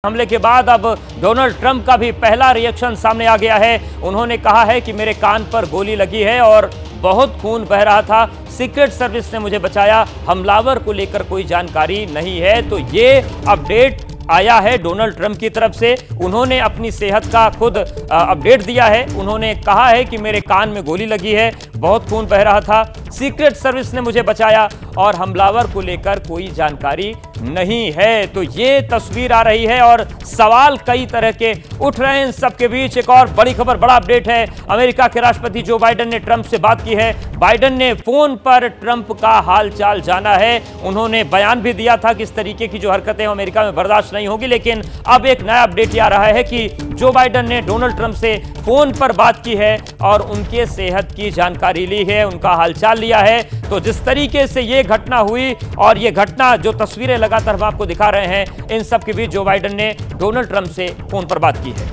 हमले के बाद अब डोनाल्ड ट्रंप का भी पहला रिएक्शन सामने आ गया है। उन्होंने कहा है कि मेरे कान पर गोली लगी है और बहुत खून बह रहा था, सीक्रेट सर्विस ने मुझे बचाया, हमलावर को लेकर कोई जानकारी नहीं है। तो ये अपडेट आया है डोनाल्ड ट्रंप की तरफ से। उन्होंने अपनी सेहत का खुद अपडेट दिया है। उन्होंने कहा है कि मेरे कान में गोली लगी है, बहुत खून बह रहा था, सीक्रेट सर्विस ने मुझे बचाया और हमलावर को लेकर कोई जानकारी नहीं है। तो ये तस्वीर आ रही है और सवाल कई तरह के उठ रहे हैं। इन सबके बीच एक और बड़ी खबर, बड़ा अपडेट है। अमेरिका के राष्ट्रपति जो बाइडेन ने ट्रंप से बात की है। बाइडेन ने फोन पर ट्रंप का हालचाल जाना है। उन्होंने बयान भी दिया था कि इस तरीके की जो हरकतें अमेरिका में बर्दाश्त नहीं होगी, लेकिन अब एक नया अपडेट आ रहा है कि जो बाइडेन ने डोनाल्ड ट्रंप से फोन पर बात की है और उनके सेहत की जानकारी ली है, उनका हालचाल लिया है। तो जिस तरीके से ये घटना हुई और ये घटना जो तस्वीरें लगातार हम आपको दिखा रहे हैं, इन सब के बीच जो बाइडेन ने डोनाल्ड ट्रंप से फोन पर बात की है।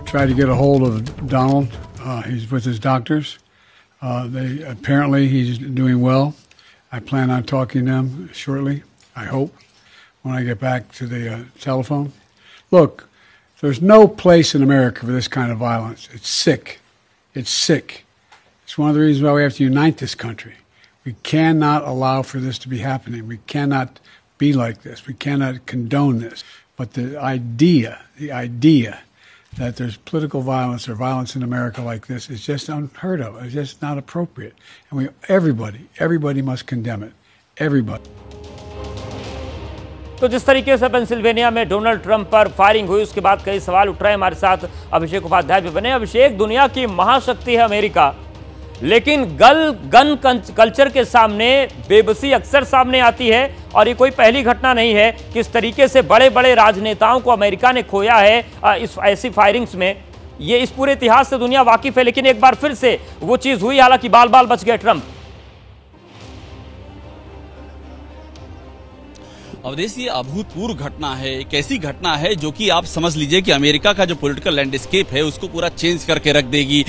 Tried to get a hold of Donald. He's with his doctors. Apparently he's doing well. I plan on talking to him shortly, I hope, when I get back to the telephone. Look, there's no place in America for this kind of violence. It's sick. It's sick. It's one of the reasons why we have to unite this country. We cannot allow for this to be happening. We cannot be like this. We cannot condone this. But the idea that there's political violence or violence in America like this is just unheard of. It's just not appropriate. And everybody must condemn it. Everybody. तो जिस तरीके से Pennsylvania में Donald Trump पर firing हुई, उसके बाद कई सवाल उठ रहे हैं। हमारे साथ अभिषेक उपाध्याय भी बने। अभिषेक, दुनिया की महाशक्ति है अमेरिका, लेकिन गन कल्चर के सामने बेबसी अक्सर सामने आती है और ये कोई पहली घटना नहीं है। किस तरीके से बड़े बड़े राजनेताओं को अमेरिका ने खोया है इस ऐसी फायरिंग्स में, ये इस पूरे इतिहास से दुनिया वाकिफ है। लेकिन एक बार फिर से वो चीज हुई, हालांकि बाल बाल बच गए ट्रंप। अवधेश, ये अभूतपूर्व घटना है। एक ऐसी घटना है जो कि आप समझ लीजिए कि अमेरिका का जो पॉलिटिकल लैंडस्केप है उसको पूरा चेंज करके रख देगी।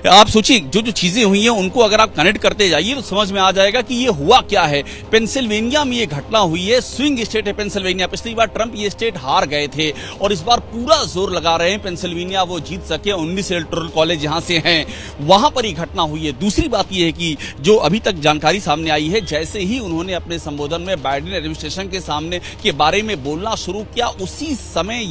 आप सोचिए जो जो चीजें हुई हैं उनको अगर आप कनेक्ट करते जाइए तो समझ में आ जाएगा कि ये हुआ क्या है। पेंसिल्वेनिया में ये घटना हुई है। स्विंग स्टेट है पेंसिल्वेनिया। पिछली बार ट्रंप ये स्टेट हार गए थे और इस बार पूरा जोर लगा रहे हैं पेंसिल्वेनिया वो जीत सके। 19 इलेक्टोरल कॉलेज यहां से हैं, वहां पर ये घटना हुई है। दूसरी बात यह है कि जो अभी तक जानकारी सामने आई है, जैसे ही उन्होंने अपने संबोधन में बाइडेन एडमिनिस्ट्रेशन के सामने के बारे में बोलना शुरू किया, उसी समय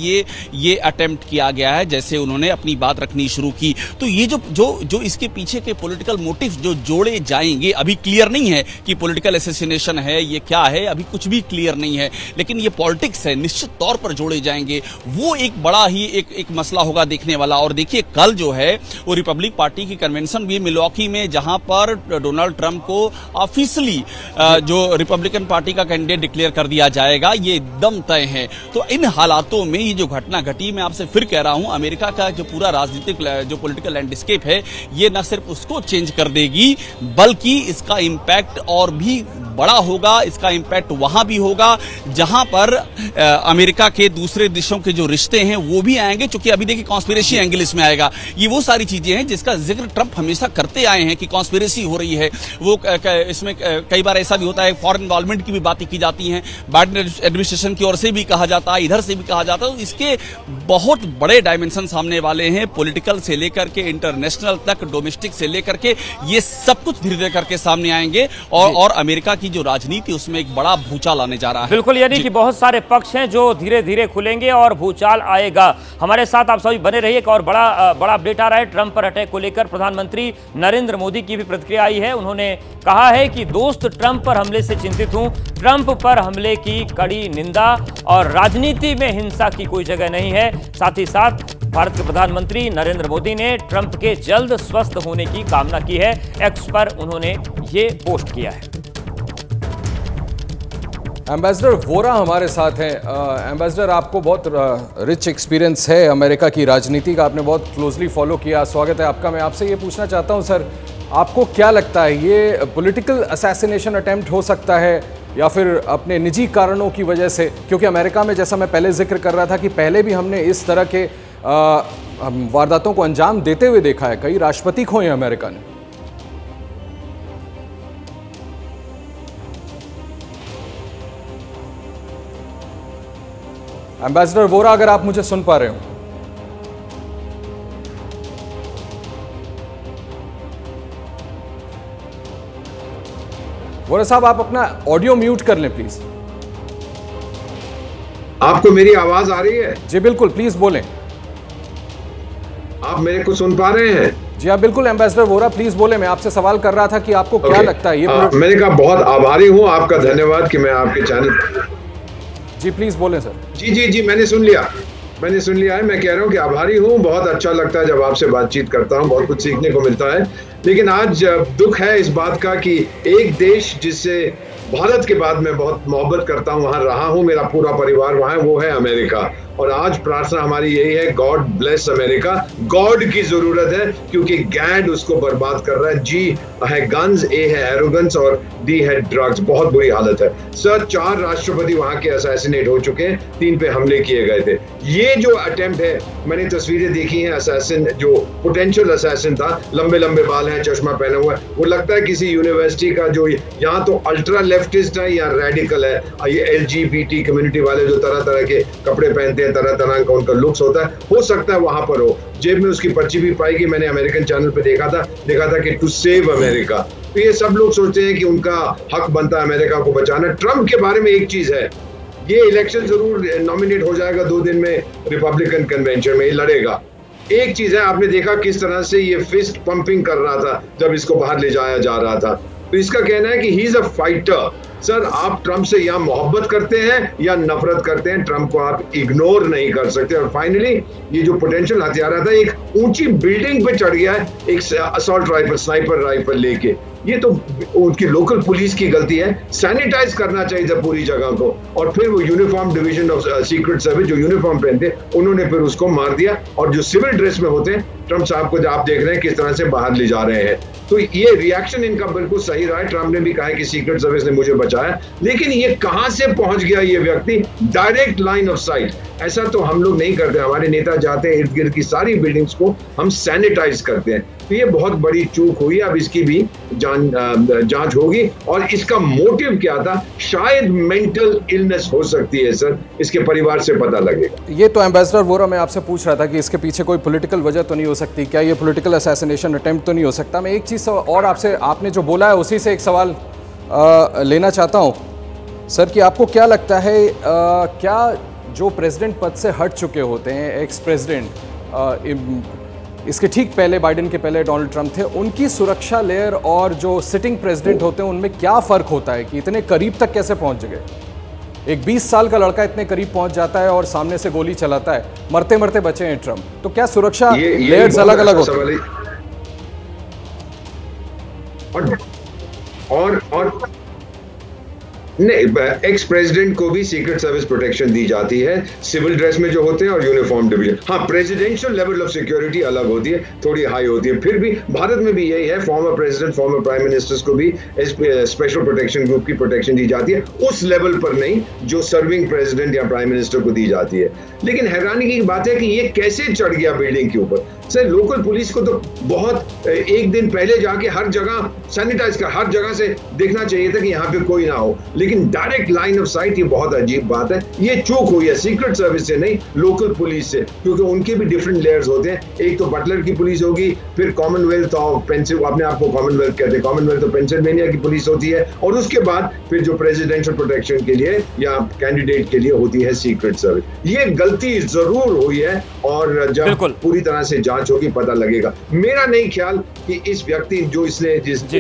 ये अटेम्प्ट किया गया है। जैसे उन्होंने अपनी बात रखनी शुरू की, तो ये जो इसके पीछे के पॉलिटिकल मोटिव जो जोड़े जाएंगे, अभी क्लियर नहीं है कि पॉलिटिकल असैसिनेशन है, ये क्या है, अभी कुछ भी क्लियर नहीं है। लेकिन ये पॉलिटिक्स है, निश्चित तौर पर जोड़े जाएंगे। वो एक बड़ा ही एक मसला होगा देखने वाला। और देखिए, कल जो है वो रिपब्लिक पार्टी की कन्वेंशन भी मिल्वॉकी में, जहां पर डोनाल्ड ट्रंप को ऑफिशियली जो रिपब्लिकन पार्टी का कैंडिडेट डिक्लेयर कर दिया जाएगा, ये एकदम तय है। तो इन हालातों में ये जो घटना घटी, मैं आपसे फिर कह रहा हूं, अमेरिका का जो पूरा राजनीतिक जो पॉलिटिकल लैंडस्केप है, ये न सिर्फ उसको चेंज कर देगी, बल्कि इसका इंपैक्ट और भी बड़ा होगा। इसका इंपैक्ट वहां भी होगा जहां पर अमेरिका के दूसरे देशों के जो रिश्ते हैं वो भी आएंगे। क्योंकि अभी देखिए कॉन्स्पिरेसी एंगल इसमें आएगा। ये वो सारी चीजें हैं जिसका जिक्र ट्रंप हमेशा करते आए हैं कि कॉन्स्पिरेसी हो रही है। वो इसमें कई बार ऐसा भी होता है, फॉरेन इन्वॉल्वमेंट की भी बातें की जाती हैं, बाइडेन एडमिनिस्ट्रेशन की ओर से भी कहा जाता है, इधर से भी कहा जाता है। तो इसके बहुत बड़े डायमेंशन सामने वाले हैं, पॉलिटिकल से लेकर के इंटरनेशनल तक, डोमेस्टिक से लेकर के, ये सब कुछ धीरे धीरे करके सामने आएंगे और अमेरिका की जो राजनीति उसमें एक बड़ा भूचाल आने जा रहा है। बिल्कुल, यानी कि बहुत सारे पक्ष हैं जो धीरे धीरे खुलेंगे और भूचाल आएगा। हमारे साथ आप सभी बने रहिए। एक और बड़ा अपडेट आ रहा है ट्रंप पर अटैक को लेकर। प्रधानमंत्री नरेंद्र मोदी की भी प्रतिक्रिया आई है। उन्होंने कहा है कि दोस्त ट्रंप पर हमले से चिंतित हूं, ट्रंप पर हमले की कड़ी निंदा और राजनीति में हिंसा की कोई जगह नहीं है। साथ ही साथ भारत के प्रधानमंत्री नरेंद्र मोदी ने ट्रंप के जल्द स्वस्थ होने की कामना की है। एक्स पर उन्होंने ये पोस्ट किया है। एम्बेसडर वोरा हमारे साथ हैं। एम्बेसडर, आपको बहुत रिच एक्सपीरियंस है अमेरिका की राजनीति का, आपने बहुत क्लोजली फॉलो किया। स्वागत है आपका। मैं आपसे ये पूछना चाहता हूं सर, आपको क्या लगता है, ये पॉलिटिकल असैसिनेशन अटेम्प्ट हो सकता है या फिर अपने निजी कारणों की वजह से? क्योंकि अमेरिका में, जैसा मैं पहले जिक्र कर रहा था, कि पहले भी हमने इस तरह के वारदातों को अंजाम देते हुए देखा है। कई राष्ट्रपति खोए अमेरिका ने। एम्बेसडर वोरा, अगर आप मुझे सुन पा रहे हो। वोरा साहब, आप अपना ऑडियो म्यूट कर लें प्लीज। आपको मेरी आवाज आ रही है? जी बिल्कुल, प्लीज बोलें। आप मेरे को सुन पा रहे हैं? जी हाँ बिल्कुल एम्बेसडर वोरा, प्लीज बोले। मैं आपसे सवाल कर रहा था कि आपको क्या लगता है ये मैंने कहा बहुत आभारी हूँ, आपका धन्यवाद कि मैं आपके चैनल। जी प्लीज बोले सर। जी मैंने सुन लिया है। मैं कह रहा हूँ कि आभारी हूँ, बहुत अच्छा लगता है जब आपसे बातचीत करता हूँ, बहुत कुछ सीखने को मिलता है। लेकिन आज दुख है इस बात का कि एक देश जिससे भारत के बाद मैं बहुत मोहब्बत करता हूँ, वहां रहा हूँ, मेरा पूरा परिवार वहां है, वो है अमेरिका। और आज प्रार्थना हमारी यही है, गॉड ब्लेस अमेरिका। गॉड की जरूरत है क्योंकि गैड उसको बर्बाद कर रहा है। जी है गन्स, ए है एरोगेंस और डी है ड्रग्स। बहुत बुरी हालत है सर। 4 राष्ट्रपति वहां के असैसिनेट हो चुके हैं, 3 पे हमले किए गए थे। ये जो अटेम्प्ट है, मैंने तस्वीरें देखी हैं, असैसिन जो पोटेंशियल असैसिन था, लंबे लंबे बाल हैं, चश्मा पहना हुआ है, वो लगता है किसी यूनिवर्सिटी का जो यहाँ तो अल्ट्रा लेफ्टिस्ट है या रेडिकल है। ये LGBT कम्युनिटी वाले जो तरह तरह के कपड़े पहनते हैं, तरह तरह का उनका लुक्स होता है, हो सकता है वहां पर हो। जेब में उसकी पर्ची भी पाएगी। मैंने अमेरिकन चैनल पे देखा था कि टू सेव अमेरिका। तो ये सब लोग सोचते हैं कि उनका हक बनता है अमेरिका को बचाना। ट्रम्प के बारे में एक चीज है, ये इलेक्शन जरूर नॉमिनेट हो जाएगा 2 दिन में रिपब्लिकन कन्वेंशन में, ये लड़ेगा। एक चीज है, आपने देखा किस तरह से ये फिस्ट पंपिंग कर रहा था जब इसको बाहर ले जाया जा रहा था। तो इसका कहना है कि he is a fighter. Sir, आप ट्रम्प से या मोहब्बत करते हैं या नफरत करते हैं, ट्रम्प को आप इग्नोर नहीं कर सकते। और फाइनली ये जो पोटेंशियल हथियार था, एक ऊंची बिल्डिंग पे चढ़ गया है एक असॉल्ट राइफल, स्नाइपर राइफल लेके। ये तो उनकी लोकल पुलिस की गलती है। सैनिटाइज करना चाहिए था पूरी जगह को। और फिर वो uniform division of secret service जो यूनिफॉर्म पहनते, उन्होंने फिर उसको मार दिया। और जो सिविल ड्रेस में होते हैं, ट्रम्प साहब को आप देख रहे हैं किस तरह से बाहर ले जा रहे हैं। तो ये रिएक्शन इनका बिल्कुल सही रहा है। ट्रम्प ने भी कहा है कि सीक्रेट सर्विस ने मुझे बचाया, लेकिन ये कहां से पहुंच गया ये व्यक्ति? Direct line of site. ऐसा तो हम लोग नहीं करते। हमारे नेता जाते हैं, इर्द गिर्द की सारी बिल्डिंग्स को हम सैनिटाइज करते हैं। तो ये बहुत बड़ी चूक हुई। अब इसकी भी जांच होगी। और इसका मोटिव क्या था? शायद मेंटल इलनेस हो सकती है सर, इसके परिवार से पता लगेगा। ये तो एम्बेसडर वोरा, मैं आपसे पूछ रहा था कि इसके पीछे कोई पॉलिटिकल वजह तो नहीं हो सकती क्या? ये पॉलिटिकल असैसिनेशन अटेम्प्ट तो नहीं हो सकता? मैं एक चीज़ और आपसे, आपने जो बोला है उसी से एक सवाल लेना चाहता हूँ सर, कि आपको क्या लगता है क्या जो प्रेसिडेंट पद से हट चुके होते हैं, एक्स प्रेसिडेंट, इसके ठीक पहले, बाइडेन के पहले डोनाल्ड ट्रंप थे, उनकी सुरक्षा लेयर और जो सिटिंग प्रेसिडेंट होते हैं उनमें क्या फ़र्क होता है कि इतने करीब तक कैसे पहुंच गए? एक 20 साल का लड़का इतने करीब पहुंच जाता है और सामने से गोली चलाता है, मरते मरते बचे हैं ट्रंप। तो क्या सुरक्षा लेयर्स अलग अलग होते हैं? और नहीं, एक्स प्रेसिडेंट को भी सीक्रेट सर्विस प्रोटेक्शन दी जाती है, सिविल ड्रेस में जो होते हैं और यूनिफॉर्म डिवीजन। हाँ, प्रेसिडेंशियल लेवल ऑफ सिक्योरिटी अलग होती है, थोड़ी हाई होती है। फिर भी भारत में भी यही है, former president, former prime ministers को भी स्पेशल प्रोटेक्शन ग्रुप की प्रोटेक्शन दी जाती है, उस लेवल पर नहीं जो सर्विंग प्रेसिडेंट या प्राइम मिनिस्टर को दी जाती है। लेकिन हैरानी की बात है कि ये कैसे चढ़ गया बिल्डिंग के ऊपर? सर, लोकल पुलिस को तो बहुत एक दिन पहले जाके हर जगह सैनिटाइज कर, हर जगह से देखना चाहिए था कि यहाँ पे कोई ना हो। लेकिन डायरेक्ट लाइन ऑफ साइट, ये बहुत अजीब बात है। ये चूक हुई है सीक्रेट सर्विस से नहीं, लोकल पुलिस से, क्योंकि उनके भी डिफरेंट लेयर्स होते हैं। एक तो बटलर की पुलिस होगी, फिर कॉमनवेल्थ ऑफ अपने आप को कॉमनवेल्थ कहते हैं, कॉमनवेल्थ ऑफ पेंसिल्वेनिया की पुलिस होती है, और उसके बाद फिर जो प्रेसिडेंशियल प्रोटेक्शन के लिए या कैंडिडेट के लिए होती है सीक्रेट सर्विस। ये गलती जरूर हुई है, और जब पूरी तरह से जांच होगी पता लगेगा। मेरा नहीं ख्याल कि इस व्यक्ति जो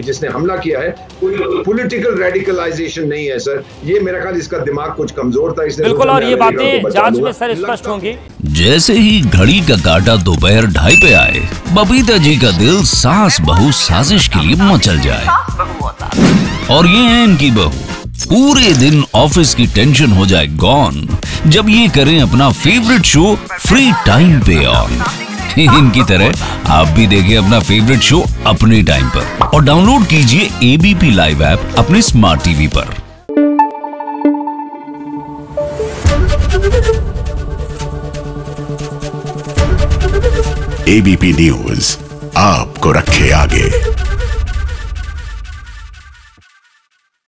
जिसने हमला किया है कोई पॉलिटिकल रेडिकलाइजेशन नहीं है सर। ये मेरा ख्याल इसका दिमाग कुछ कमजोर था, इसने बिल्कुल। और ये बातें जांच में सर स्पष्ट होंगी। जैसे ही घड़ी का काटा दोपहर 2:30 पे आए, बबीता जी का दिल सास बहू साजिश के लिए मचल जाए। और ये है इनकी बहू, पूरे दिन ऑफिस की टेंशन हो जाए गॉन जब ये करें अपना फेवरेट शो फ्री टाइम पे ऑन। इनकी तरह आप भी देखें अपना फेवरेट शो अपने टाइम पर और डाउनलोड कीजिए एबीपी लाइव ऐप अपने स्मार्ट टीवी पर। एबीपी न्यूज आपको रखे आगे।